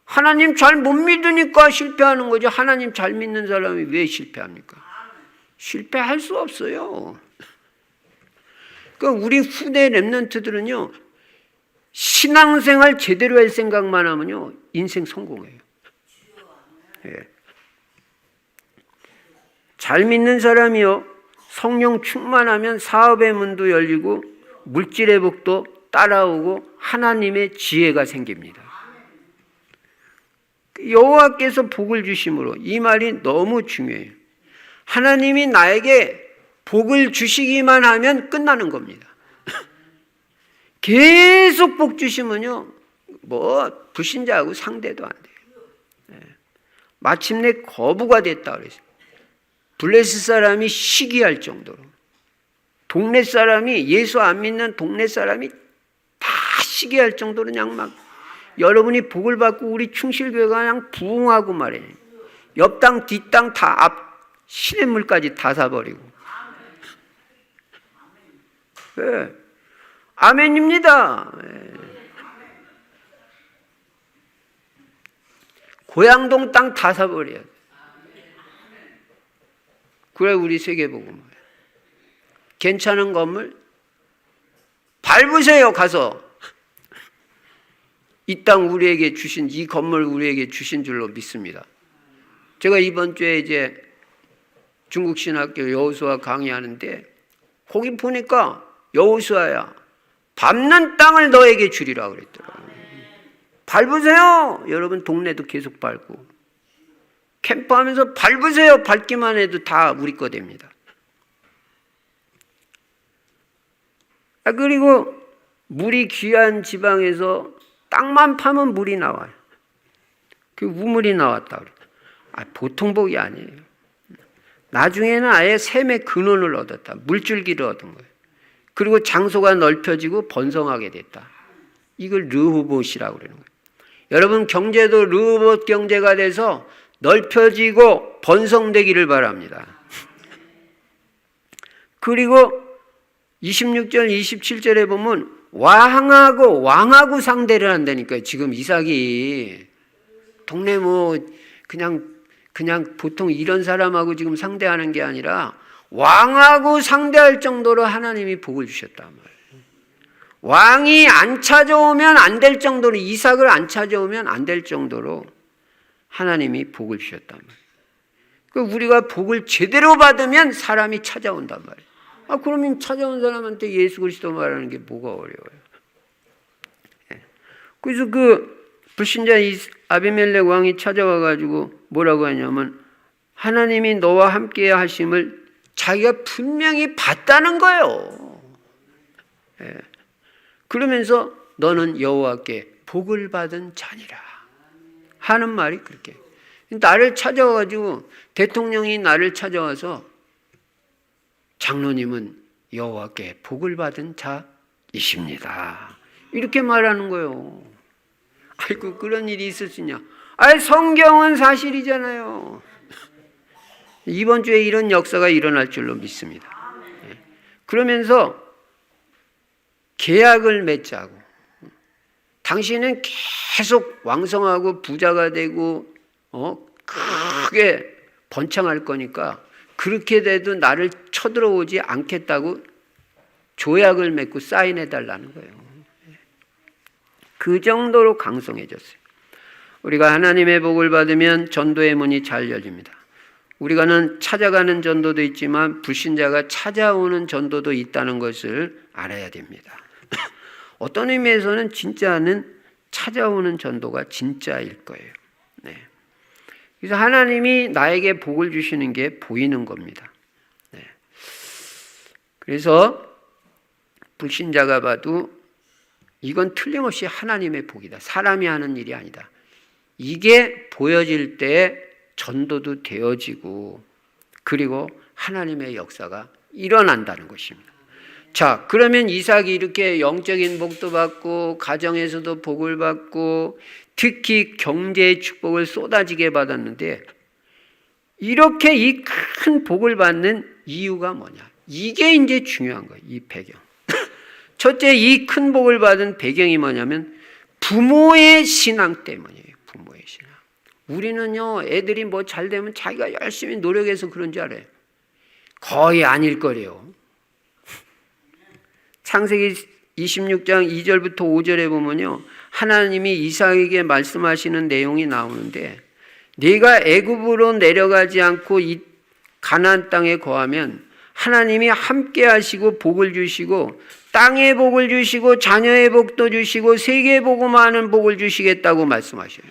하나님 잘 못 믿으니까 실패하는 거죠. 하나님 잘 믿는 사람이 왜 실패합니까? 실패할 수 없어요. 그러니까 우리 후대 렘넌트들은요, 신앙생활 제대로 할 생각만 하면요, 인생 성공해요. 예. 잘 믿는 사람이요, 성령 충만하면 사업의 문도 열리고 물질의 복도 따라오고 하나님의 지혜가 생깁니다. 여호와께서 복을 주심으로, 이 말이 너무 중요해요. 하나님이 나에게 복을 주시기만 하면 끝나는 겁니다. 계속 복 주시면요, 뭐 불신자하고 상대도 안 돼요. 마침내 거부가 됐다 그랬어요. 블레셋 사람이 시기할 정도로, 동네 사람이, 예수 안 믿는 동네 사람이 다 시기할 정도로 그냥 막, 여러분이 복을 받고 우리 충실교회가 그냥 부흥하고 말이에요. 옆 땅 뒷땅 다 시냇물까지 다 사버리고. 네. 아멘입니다. 네. 고양동 땅 다 사버려야 돼. 그래 우리 세계복음. 괜찮은 건물 밟으세요. 가서 이 땅 우리에게 주신, 이 건물 우리에게 주신 줄로 믿습니다. 제가 이번 주에 이제 중국 신학교 여호수아 강의하는데 거기 보니까 여호수아야, 밟는 땅을 너에게 주리라 그랬더라고요. 밟으세요. 여러분 동네도 계속 밟고 캠프하면서 밟으세요. 밟기만 해도 다 우리 거 됩니다. 그리고 물이 귀한 지방에서 땅만 파면 물이 나와요. 그 우물이 나왔다 그래. 보통 복이 아니에요. 나중에는 아예 샘의 근원을 얻었다. 물줄기를 얻은 거예요. 그리고 장소가 넓혀지고 번성하게 됐다. 이걸 르호봇이라고 그러는 거예요. 여러분 경제도 르호봇 경제가 돼서 넓혀지고 번성되기를 바랍니다. 그리고 26절 27절에 보면 왕하고 상대를 한다니까요. 지금 이삭이 동네 그냥 보통 이런 사람하고 지금 상대하는 게 아니라 왕하고 상대할 정도로 하나님이 복을 주셨단 말이에요. 왕이 안 찾아오면 안 될 정도로, 이삭을 안 찾아오면 안 될 정도로 하나님이 복을 주셨단 말이에요. 우리가 복을 제대로 받으면 사람이 찾아온단 말이에요. 그러면 찾아온 사람한테 예수 그리스도 말하는 게 뭐가 어려워요. 그래서 불신자 아비멜렉 왕이 찾아와가지고 뭐라고 하냐면 하나님이 너와 함께 하심을 자기가 분명히 봤다는 거예요. 그러면서 너는 여호와께 복을 받은 자니라 하는 말이 그렇게. 나를 찾아와가지고 대통령이 나를 찾아와서 장로님은 여호와께 복을 받은 자이십니다. 이렇게 말하는 거예요. 아이고 그런 일이 있을 수 있냐. 성경은 사실이잖아요. 이번 주에 이런 역사가 일어날 줄로 믿습니다. 그러면서 계약을 맺자고. 당신은 계속 왕성하고 부자가 되고 크게 번창할 거니까 그렇게 돼도 나를 쳐들어오지 않겠다고 조약을 맺고 사인해달라는 거예요. 그 정도로 강성해졌어요. 우리가 하나님의 복을 받으면 전도의 문이 잘 열립니다. 우리가는 찾아가는 전도도 있지만 불신자가 찾아오는 전도도 있다는 것을 알아야 됩니다. 어떤 의미에서는 진짜는 찾아오는 전도가 진짜일 거예요. 네. 그래서 하나님이 나에게 복을 주시는 게 보이는 겁니다. 네. 그래서 불신자가 봐도 이건 틀림없이 하나님의 복이다. 사람이 하는 일이 아니다. 이게 보여질 때 전도도 되어지고 그리고 하나님의 역사가 일어난다는 것입니다. 자, 그러면 이삭이 이렇게 영적인 복도 받고 가정에서도 복을 받고 특히 경제의 축복을 쏟아지게 받았는데 이렇게 이 큰 복을 받는 이유가 뭐냐? 이게 이제 중요한 거예요. 이 배경. 첫째, 이 큰 복을 받은 배경이 뭐냐면 부모의 신앙 때문이에요. 부모의 신앙. 우리는요, 애들이 뭐 잘 되면 자기가 열심히 노력해서 그런 줄 알아요. 거의 아닐 거래요. 창세기 26장 2절부터 5절에 보면요, 하나님이 이삭에게 말씀하시는 내용이 나오는데 네가 애굽으로 내려가지 않고 이 가나안 땅에 거하면 하나님이 함께 하시고 복을 주시고 땅의 복을 주시고 자녀의 복도 주시고 세계에 보고 많은 복을 주시겠다고 말씀하셔요.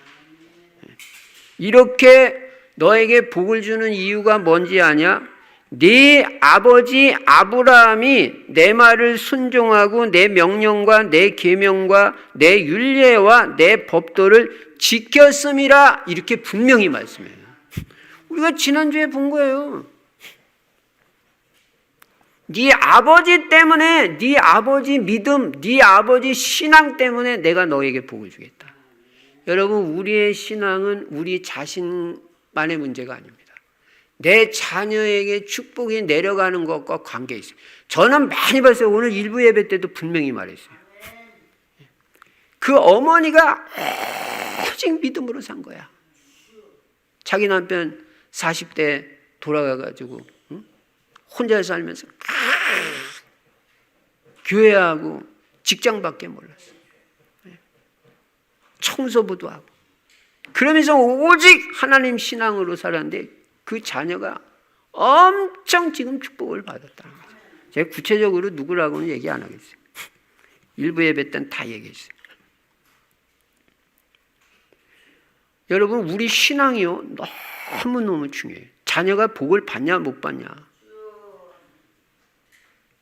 이렇게 너에게 복을 주는 이유가 뭔지 아냐? 네 아버지 아브라함이 내 말을 순종하고 내 명령과 내 계명과 내 율례와 내 법도를 지켰음이라 이렇게 분명히 말씀해요. 우리가 지난주에 본 거예요. 네 아버지 때문에, 네 아버지 믿음, 네 아버지 신앙 때문에 내가 너에게 복을 주겠다. 여러분, 우리의 신앙은 우리 자신만의 문제가 아닙니다. 내 자녀에게 축복이 내려가는 것과 관계 있어요. 저는 많이 봤어요. 오늘 일부 예배 때도 분명히 말했어요. 그 어머니가 오직 믿음으로 산 거야. 자기 남편 40대 돌아가가지고 혼자 살면서 교회하고 직장밖에 몰랐어. 청소부도 하고. 그러면서 오직 하나님 신앙으로 살았는데 그 자녀가 엄청 지금 축복을 받았다는 거죠. 제가 구체적으로 누구라고는 얘기 안 하겠어요. 일부 예배 때는 다 얘기했어요. 여러분, 우리 신앙이요, 너무너무 중요해요. 자녀가 복을 받냐 못 받냐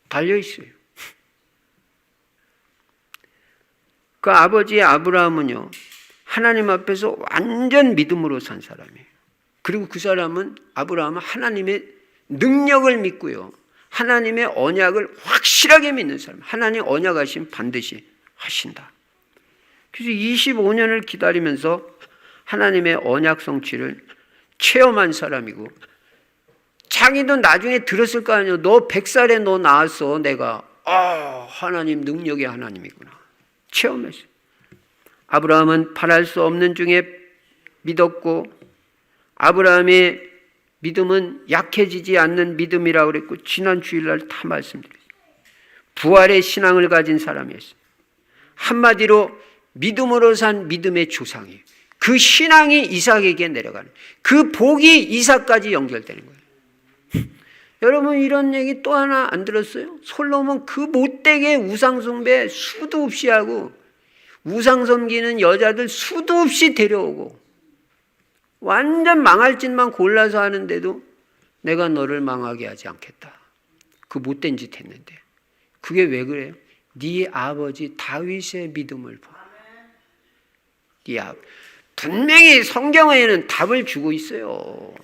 달려있어요. 그 아버지 아브라함은요, 하나님 앞에서 완전 믿음으로 산 사람이에요. 그리고 그 사람은, 아브라함은 하나님의 능력을 믿고요, 하나님의 언약을 확실하게 믿는 사람. 하나님 언약하시면 반드시 하신다. 그래서 25년을 기다리면서 하나님의 언약 성취를 체험한 사람이고, 자기도 나중에 들었을 거 아니에요. 너 100살에 너 낳았어. 내가 하나님 능력의 하나님이구나. 체험했어요. 아브라함은 바랄 수 없는 중에 믿었고, 아브라함의 믿음은 약해지지 않는 믿음이라고 그랬고, 지난 주일날 다 말씀드렸어요. 부활의 신앙을 가진 사람이었어요. 한마디로 믿음으로 산 믿음의 조상이에요. 그 신앙이 이삭에게 내려가는, 그 복이 이삭까지 연결되는 거예요. 여러분, 이런 얘기 또 하나 안 들었어요? 솔로몬 그 못되게 우상숭배 수도 없이 하고, 우상 섬기는 여자들 수도 없이 데려오고, 완전 망할 짓만 골라서 하는데도 내가 너를 망하게 하지 않겠다. 그 못된 짓 했는데. 그게 왜 그래요? 네 아버지 다윗의 믿음을 봐. 네 분명히 성경에는 답을 주고 있어요.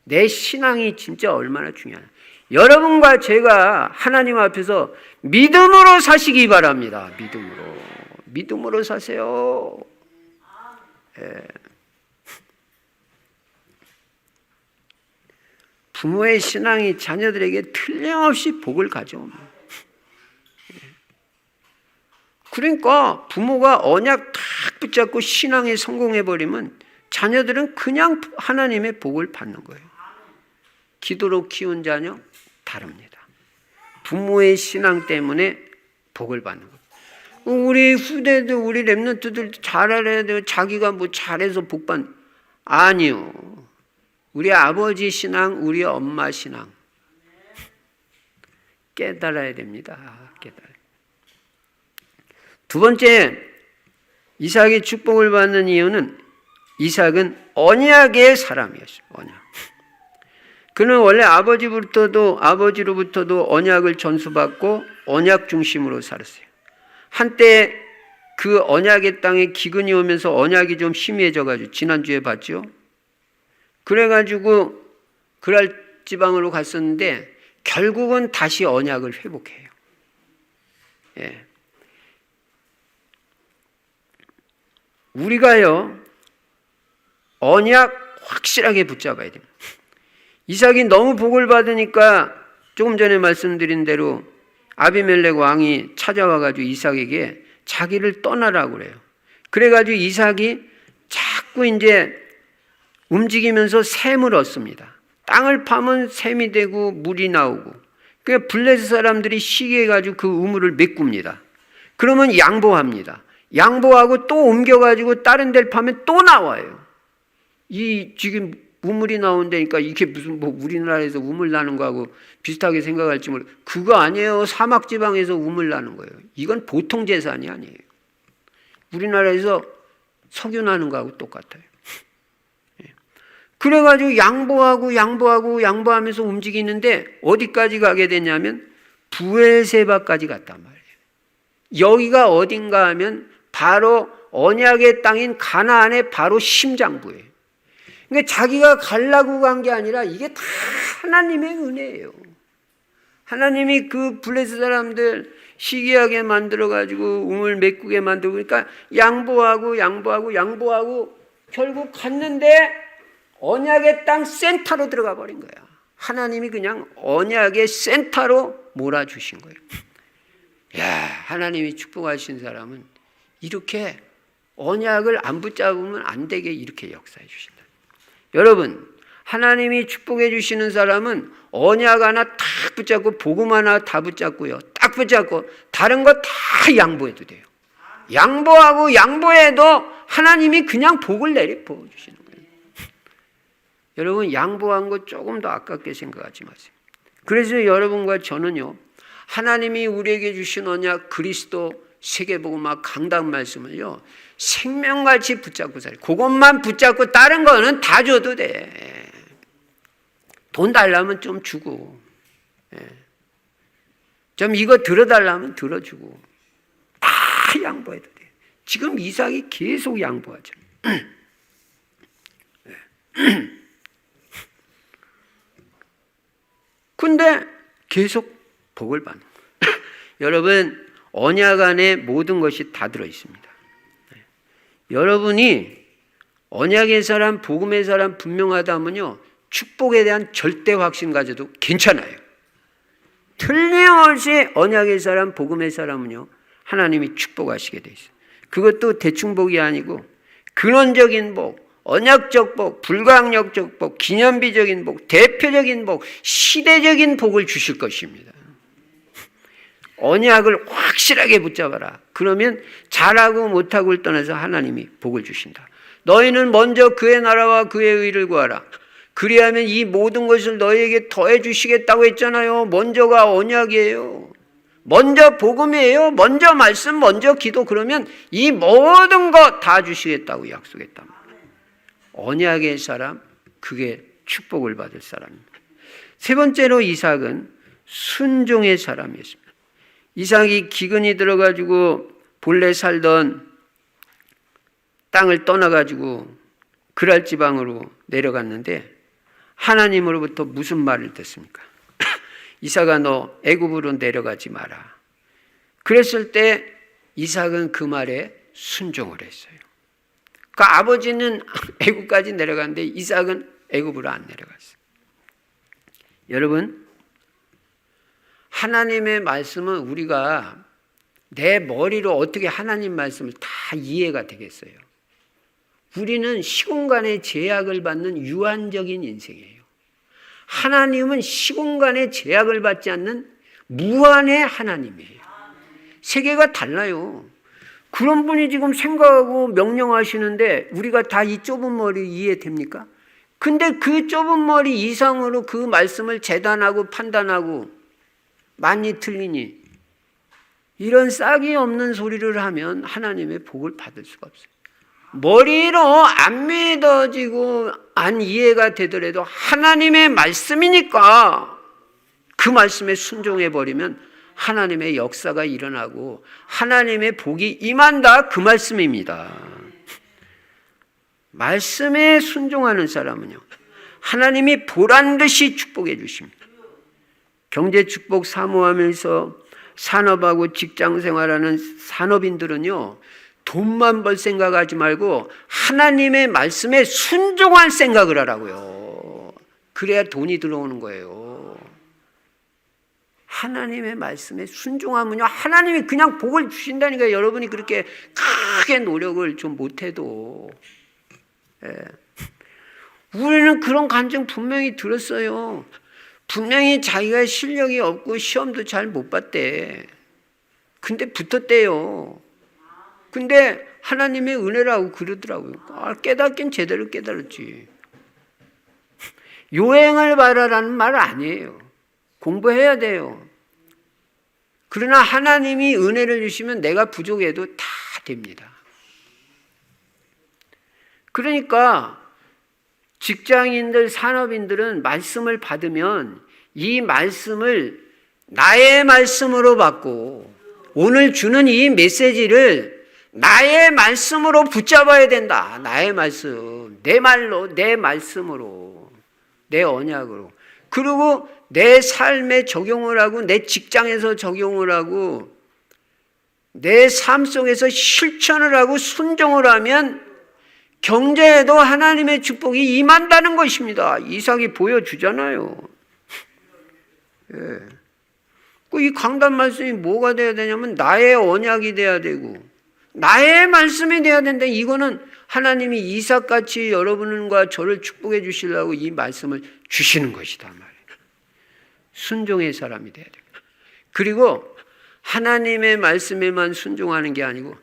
내 신앙이 진짜 얼마나 중요하냐. 여러분과 제가 하나님 앞에서 믿음으로 사시기 바랍니다. 믿음으로 사세요. 예. 부모의 신앙이 자녀들에게 틀림없이 복을 가져옵니다. 그러니까 부모가 언약 탁 붙잡고 신앙에 성공해버리면 자녀들은 그냥 하나님의 복을 받는 거예요. 기도로 키운 자녀 다릅니다. 부모의 신앙 때문에 복을 받는 거예요. 우리 후대들, 우리 랩런트들 잘해야 돼요. 자기가 뭐 잘해서 복 받는, 아니요. 우리 아버지 신앙, 우리 엄마 신앙 깨달아야 됩니다. 두 번째, 이삭이 축복을 받는 이유는, 이삭은 언약의 사람이었어요. 언약. 그는 원래 아버지로부터도 언약을 전수받고 언약 중심으로 살았어요. 한때 그 언약의 땅에 기근이 오면서 언약이 좀 희미해져가지고, 지난주에 봤죠? 그래가지고 그랄 지방으로 갔었는데 결국은 다시 언약을 회복해요. 예. 우리가요, 언약 확실하게 붙잡아야 됩니다. 이삭이 너무 복을 받으니까 조금 전에 말씀드린 대로 아비멜렉 왕이 찾아와가지고 이삭에게 자기를 떠나라고 그래요. 그래가지고 이삭이 자꾸 이제 움직이면서 샘을 얻습니다. 땅을 파면 샘이 되고 물이 나오고, 그러니까 블레셋 사람들이 시기해가지고 그 우물을 메꿉니다. 그러면 양보합니다. 양보하고 또 옮겨가지고 다른 데를 파면 또 나와요. 이 지금 우물이 나온다니까 이게 무슨 뭐 우리나라에서 우물 나는 거하고 비슷하게 생각할지 모르. 그거 아니에요. 사막 지방에서 우물 나는 거예요. 이건 보통 재산이 아니에요. 우리나라에서 석유 나는 거하고 똑같아요. 그래가지고 양보하면서 움직이는데 어디까지 가게 되냐면 부엘세바까지 갔단 말이에요. 여기가 어딘가 하면 바로 언약의 땅인 가나안의 바로 심장부예요. 그러니까 자기가 가려고 간 게 아니라 이게 다 하나님의 은혜예요. 하나님이 그 블레셋 사람들 시기하게 만들어가지고 우물 메꾸게 만들고, 그러니까 양보하고 결국 갔는데 언약의 땅 센터로 들어가 버린 거야. 하나님이 그냥 언약의 센터로 몰아주신 거예요. 야, 하나님이 축복하신 사람은 이렇게 언약을 안 붙잡으면 안 되게 이렇게 역사해 주신다. 여러분, 하나님이 축복해 주시는 사람은 언약 하나 딱 붙잡고 복음 하나 다 붙잡고요. 딱 붙잡고 다른 거 다 양보해도 돼요. 양보해도 하나님이 그냥 복을 내려 부어 주시는 거예요. 여러분, 양보한 거 조금 더 아깝게 생각하지 마세요. 그래서 여러분과 저는요, 하나님이 우리에게 주신 언약, 그리스도 세계복음화 강단 말씀을요, 생명같이 붙잡고 살아요. 그것만 붙잡고 다른 거는 다 줘도 돼. 돈 달라면 좀 주고, 좀 이거 들어달라면 들어주고, 다 양보해도 돼. 지금 이삭이 계속 양보하죠. 근데 계속 복을 받는 거예요. 여러분, 언약 안에 모든 것이 다 들어 있습니다. 여러분이 언약의 사람, 복음의 사람 분명하다면요, 축복에 대한 절대 확신 가져도 괜찮아요. 틀림없이 언약의 사람, 복음의 사람은요, 하나님이 축복하시게 돼 있어요. 그것도 대충 복이 아니고 근원적인 복, 언약적 복, 불가항력적 복, 기념비적인 복, 대표적인 복, 시대적인 복을 주실 것입니다. 언약을 확실하게 붙잡아라. 그러면 잘하고 못하고를 떠나서 하나님이 복을 주신다. 너희는 먼저 그의 나라와 그의 의를 구하라. 그리하면 이 모든 것을 너희에게 더해 주시겠다고 했잖아요. 먼저가 언약이에요. 먼저 복음이에요. 먼저 말씀, 먼저 기도. 그러면 이 모든 거 다 주시겠다고 약속했단 말이에요. 언약의 사람, 그게 축복을 받을 사람입니다. 세 번째로 이삭은 순종의 사람이었습니다. 이삭이 기근이 들어가지고 본래 살던 땅을 떠나가지고 그랄 지방으로 내려갔는데 하나님으로부터 무슨 말을 듣습니까? 이삭아, 너 애굽으로 내려가지 마라. 그랬을 때 이삭은 그 말에 순종을 했어요. 그러니까 아버지는 애굽까지 내려갔는데 이삭은 애굽으로 안 내려갔어요. 여러분, 하나님의 말씀은 우리가 내 머리로 어떻게 하나님 말씀을 다 이해가 되겠어요? 우리는 시공간의 제약을 받는 유한적인 인생이에요. 하나님은 시공간의 제약을 받지 않는 무한의 하나님이에요. 세계가 달라요. 그런 분이 지금 생각하고 명령하시는데 우리가 다 이 좁은 머리 이해됩니까? 근데 그 좁은 머리 이상으로 그 말씀을 재단하고 판단하고 많이 틀리니 이런 싹이 없는 소리를 하면 하나님의 복을 받을 수가 없어요. 머리로 안 믿어지고 안 이해가 되더라도 하나님의 말씀이니까 그 말씀에 순종해버리면 하나님의 역사가 일어나고 하나님의 복이 임한다, 그 말씀입니다. 말씀에 순종하는 사람은요, 하나님이 보란듯이 축복해 주십니다. 경제 축복 사모하면서 산업하고 직장 생활하는 산업인들은요, 돈만 벌 생각하지 말고 하나님의 말씀에 순종할 생각을 하라고요. 그래야 돈이 들어오는 거예요. 하나님의 말씀에 순종하면요, 하나님이 그냥 복을 주신다니까. 여러분이 그렇게 크게 노력을 좀 못해도. 우리는 그런 감정 분명히 들었어요. 분명히 자기가 실력이 없고 시험도 잘 못 봤대. 근데 붙었대요. 근데 하나님의 은혜라고 그러더라고요. 깨닫긴 제대로 깨달았지. 요행을 바라라는 말 아니에요. 공부해야 돼요. 그러나 하나님이 은혜를 주시면 내가 부족해도 다 됩니다. 그러니까 직장인들, 산업인들은 말씀을 받으면 이 말씀을 나의 말씀으로 받고 오늘 주는 이 메시지를 나의 말씀으로 붙잡아야 된다. 나의 말씀, 내 말로, 내 말씀으로, 내 언약으로. 그리고 내 삶에 적용을 하고 내 직장에서 적용을 하고 내 삶 속에서 실천을 하고 순종을 하면 경제에도 하나님의 축복이 임한다는 것입니다. 이삭이 보여주잖아요. 예. 이 강단 말씀이 뭐가 돼야 되냐면 나의 언약이 돼야 되고 나의 말씀이 돼야 된다. 이거는 하나님이 이삭같이 여러분과 저를 축복해 주시려고 이 말씀을 주시는 것이다 말이에요. 순종의 사람이 돼야 돼요. 그리고 하나님의 말씀에만 순종하는 게 아니고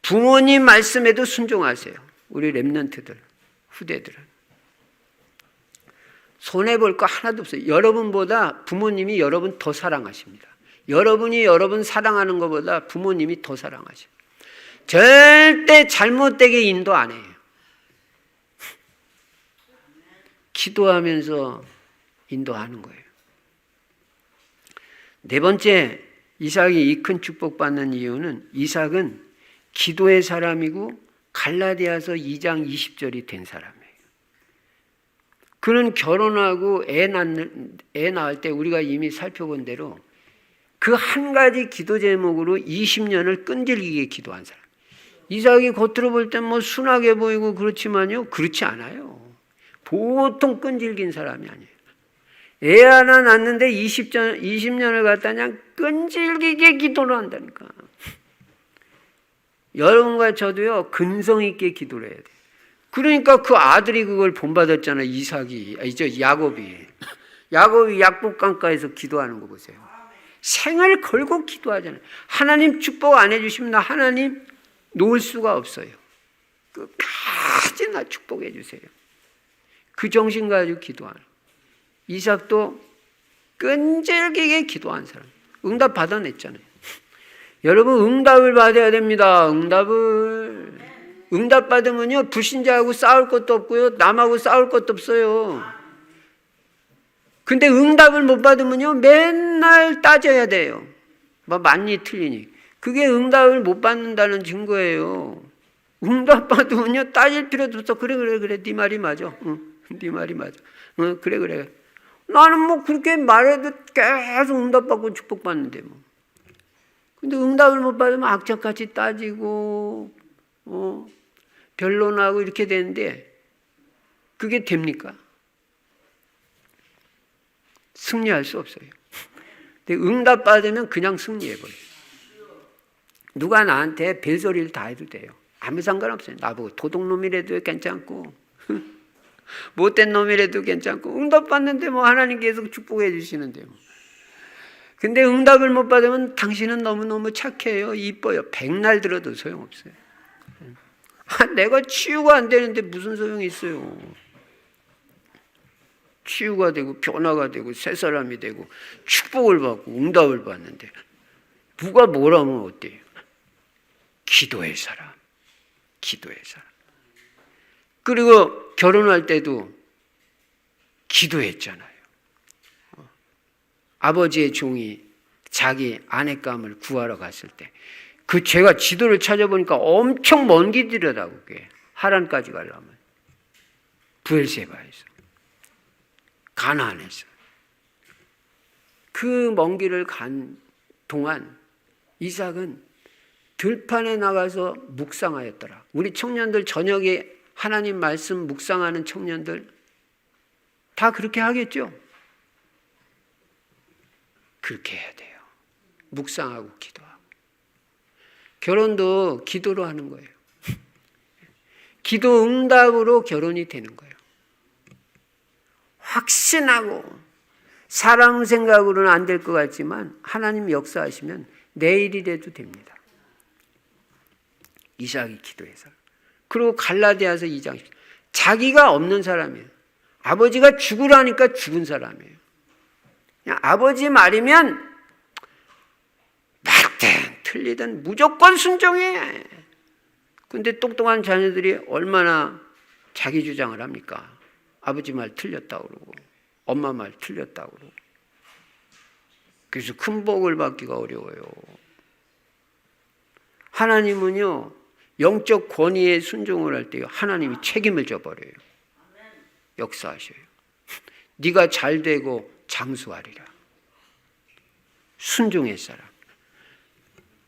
부모님 말씀에도 순종하세요. 우리 렘넌트들, 후대들은. 손해볼 거 하나도 없어요. 여러분보다 부모님이 여러분 더 사랑하십니다. 여러분이 여러분 사랑하는 것보다 부모님이 더 사랑하셔요. 절대 잘못되게 인도 안 해요. 기도하면서 인도하는 거예요. 네 번째, 이삭이 이 큰 축복받는 이유는 이삭은 기도의 사람이고 갈라디아서 2장 20절이 된 사람이에요. 그는 결혼하고 애 낳을 때 우리가 이미 살펴본 대로 그 한 가지 기도 제목으로 20년을 끈질기게 기도한 사람. 이삭이 겉으로 볼 땐 뭐 순하게 보이고 그렇지만요, 그렇지 않아요. 보통 끈질긴 사람이 아니에요. 애 하나 낳는데 20년을 갖다 그냥 끈질기게 기도를 한다니까. 여러분과 저도요, 근성 있게 기도를 해야 돼요. 그러니까 그 아들이 그걸 본받았잖아요. 야곱이 약복강가에서 기도하는 거 보세요. 생을 걸고 기도하잖아요. 하나님 축복 안 해주시면 나 하나님 놓을 수가 없어요. 끝까지 나 축복해 주세요. 그 정신 가지고 기도하는. 이삭도 끈질기게 기도한 사람. 응답 받아냈잖아요. 여러분 응답을 받아야 됩니다. 응답 받으면요, 불신자하고 싸울 것도 없고요, 남하고 싸울 것도 없어요. 근데 응답을 못 받으면요, 맨날 따져야 돼요. 뭐 맞니 틀리니. 그게 응답을 못 받는다는 증거예요. 응답 받으면요, 따질 필요도 없어. 그래 네 말이 맞아. 네 말이 맞아. 그래. 나는 뭐 그렇게 말해도 계속 응답받고 축복받는데 뭐. 근데 응답을 못 받으면 악착같이 따지고 변론하고 이렇게 되는데 그게 됩니까? 승리할 수 없어요. 근데 응답 받으면 그냥 승리해버려요. 누가 나한테 별소리를 다 해도 돼요. 아무 상관없어요. 나보고 도둑놈이라도 괜찮고 못된 놈이라도 괜찮고 응답 받는데 뭐 하나님 계속 축복해 주시는데요. 근데 응답을 못 받으면 당신은 너무너무 착해요. 이뻐요. 백날 들어도 소용없어요. 내가 치유가 안 되는데 무슨 소용이 있어요. 치유가 되고 변화가 되고 새 사람이 되고 축복을 받고 응답을 받는데 누가 뭐라면 어때요? 기도의 사람. 그리고 결혼할 때도 기도했잖아요. 아버지의 종이 자기 아내감을 구하러 갔을 때 제가 지도를 찾아보니까 엄청 먼 길이더라고요. 하란까지 가려면. 브엘세바에서. 가나안에서. 그 먼 길을 간 동안 이삭은 들판에 나가서 묵상하였더라. 우리 청년들 저녁에 하나님 말씀 묵상하는 청년들 다 그렇게 하겠죠? 그렇게 해야 돼요. 묵상하고 기도하고. 결혼도 기도로 하는 거예요. 기도 응답으로 결혼이 되는 거예요. 확신하고 사람 생각으로는 안 될 것 같지만 하나님 역사하시면 내일이라도 됩니다. 이삭이 기도해서. 그리고 갈라디아서 2장 자기가 없는 사람이에요. 아버지가 죽으라니까 죽은 사람이에요. 그냥 아버지 말이면 맞든 틀리든 무조건 순종해. 근데 똑똑한 자녀들이 얼마나 자기 주장을 합니까? 아버지 말 틀렸다고 그러고 엄마 말 틀렸다고 그러고. 그래서 큰 복을 받기가 어려워요. 하나님은요, 영적 권위에 순종을 할 때요, 하나님이 책임을 져버려요. 역사하셔요. 네가 잘 되고 장수하리라. 순종의 사람.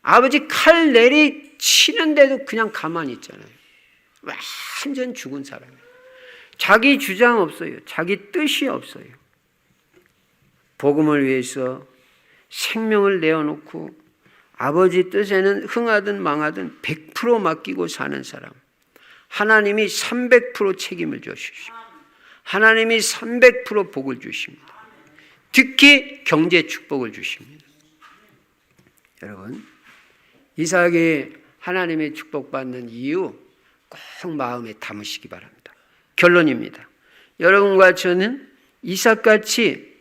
아버지 칼 내리치는데도 그냥 가만히 있잖아요. 완전 죽은 사람이에요. 자기 주장 없어요. 자기 뜻이 없어요. 복음을 위해서 생명을 내어놓고 아버지 뜻에는 흥하든 망하든 100% 맡기고 사는 사람. 하나님이 300% 책임을 주십니다. 하나님이 300% 복을 주십니다. 특히 경제 축복을 주십니다. 여러분, 이삭이 하나님의 축복받는 이유 꼭 마음에 담으시기 바랍니다. 결론입니다. 여러분과 저는 이삭같이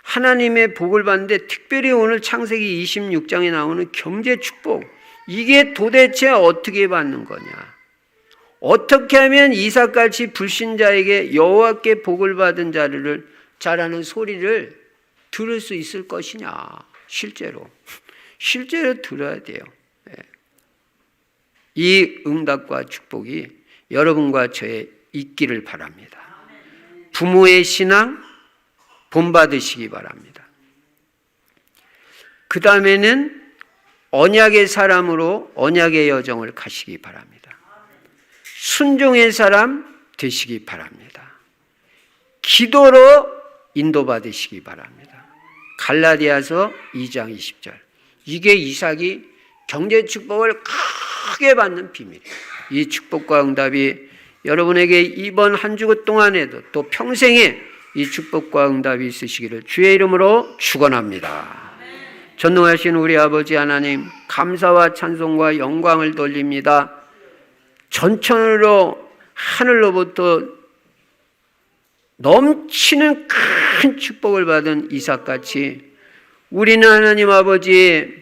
하나님의 복을 받는데 특별히 오늘 창세기 26장에 나오는 경제 축복, 이게 도대체 어떻게 받는 거냐? 어떻게 하면 이삭같이 불신자에게 여호와께 복을 받은 자라는 소리를 들을 수 있을 것이냐? 실제로 들어야 돼요. 이 응답과 축복이 여러분과 저의 있기를 바랍니다. 부모의 신앙 본받으시기 바랍니다. 그 다음에는 언약의 사람으로 언약의 여정을 가시기 바랍니다. 순종의 사람 되시기 바랍니다. 기도로 인도받으시기 바랍니다. 갈라디아서 2장 20절. 이게 이삭이 경제 축복을 크게 받는 비밀이에요. 이 축복과 응답이 여러분에게 이번 한 주 동안에도 또 평생에 이 축복과 응답이 있으시기를 주의 이름으로 축원합니다. 전능하신 우리 아버지 하나님, 감사와 찬송과 영광을 돌립니다. 전천으로 하늘로부터 넘치는 큰 축복을 받은 이삭같이 우리는 하나님 아버지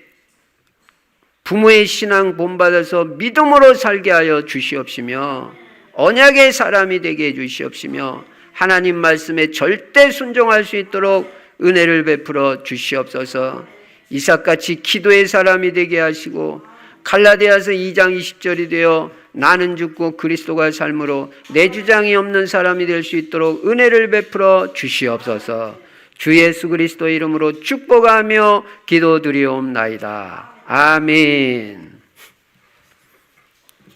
부모의 신앙 본받아서 믿음으로 살게 하여 주시옵시며 언약의 사람이 되게 해 주시옵시며 하나님 말씀에 절대 순종할 수 있도록 은혜를 베풀어 주시옵소서. 이삭같이 기도의 사람이 되게 하시고 갈라디아서 2장 20절이 되어 나는 죽고 그리스도가 삶으로 내 주장이 없는 사람이 될 수 있도록 은혜를 베풀어 주시옵소서. 주 예수 그리스도 이름으로 축복하며 기도드리옵나이다. 아멘.